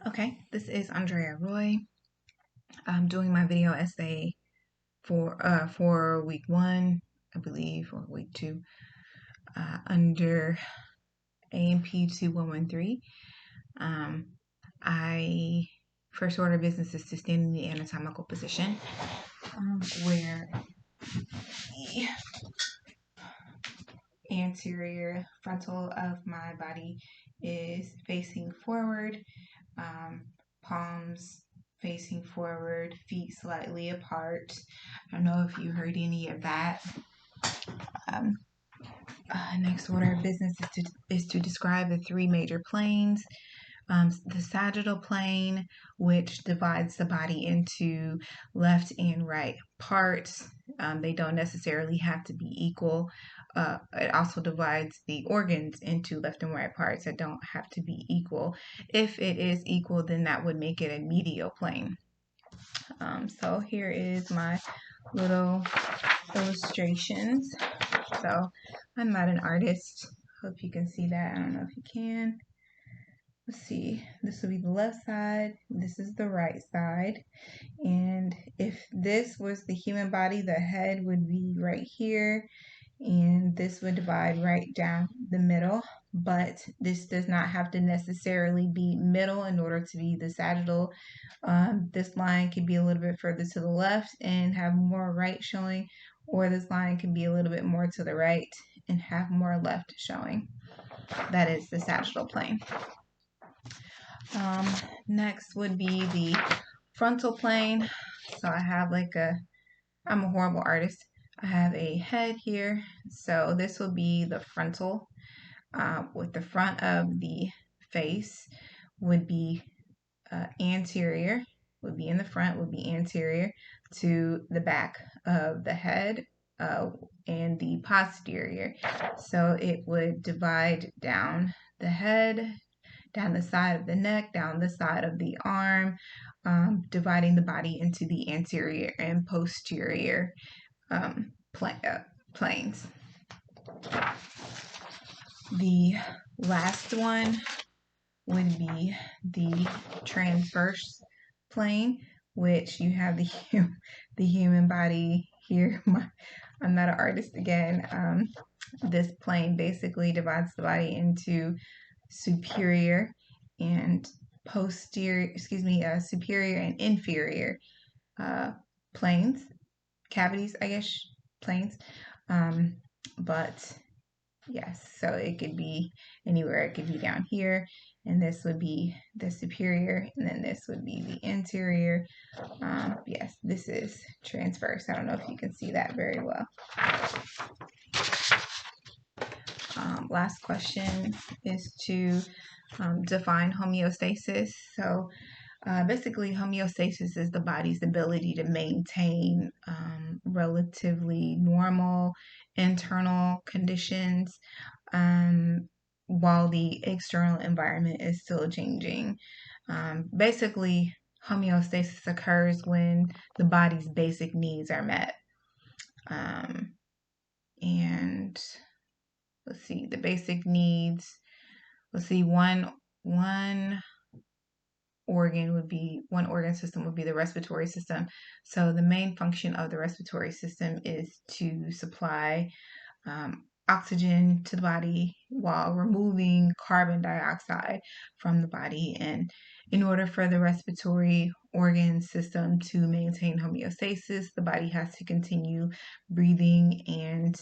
Okay, this is Andrea Roy. I'm doing my video essay for week 1, I believe, or week 2, under AMP 2113. I first order of business is to stand in the anatomical position, where the anterior frontal of my body is facing forward, palms facing forward, feet slightly apart. I don't know if you heard any of that. Um, Next order of business is to describe the 3 major planes. The sagittal plane, which divides the body into left and right parts. They don't necessarily have to be equal. It also divides the organs into left and right parts that don't have to be equal. If it is equal, then that would make it a medial plane. So here is my little illustrations. So I'm not an artist. Hope you can see that. I don't know if you can. Let's see. This will be the left side. This is the right side. And if this was the human body, the head would be right here. And this would divide right down the middle. But this does not have to necessarily be middle in order to be the sagittal. This line can be a little bit further to the left and have more right showing, or this line can be a little bit more to the right and have more left showing. That is the sagittal plane. Next would be the frontal plane. So I have I'm a horrible artist. I have a head here. So this will be the frontal, with the front of the face would be anterior, would be in the front, would be anterior to the back of the head, and the posterior. So it would divide down the head, down the side of the neck, down the side of the arm, dividing the body into the anterior and posterior planes. The last one would be the transverse plane, which you have the human body here. I'm not an artist again. This plane basically divides the body into superior and superior and inferior planes, cavities, I guess, planes. But yes, so it could be anywhere. It could be down here, and this would be the superior, and then this would be the inferior. Yes, this is transverse. I don't know if you can see that very well. Last question is to define homeostasis. So basically, homeostasis is the body's ability to maintain relatively normal internal conditions while the external environment is still changing. Basically, homeostasis occurs when the body's basic needs are met. And let's see, the basic needs. Let's see, one organ system would be the respiratory system. So the main function of the respiratory system is to supply oxygen to the body while removing carbon dioxide from the body. And in order for the respiratory organ system to maintain homeostasis, the body has to continue breathing and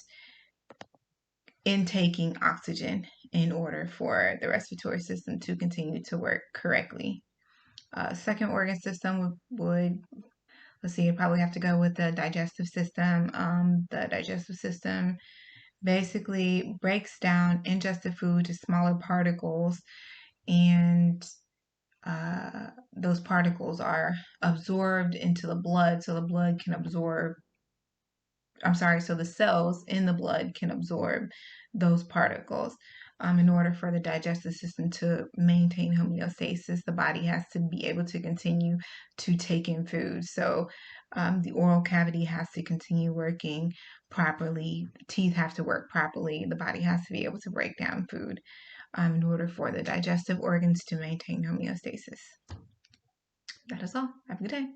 intaking oxygen in order for the respiratory system to continue to work correctly. Second organ system would let's see, you'd probably have to go with the digestive system. The digestive system basically breaks down ingested food to smaller particles, and those particles are absorbed into the blood, so the blood can absorb. So the cells in the blood can absorb those particles. In order for the digestive system to maintain homeostasis, the body has to be able to continue to take in food. So the oral cavity has to continue working properly. Teeth have to work properly. The body has to be able to break down food in order for the digestive organs to maintain homeostasis. That is all. Have a good day.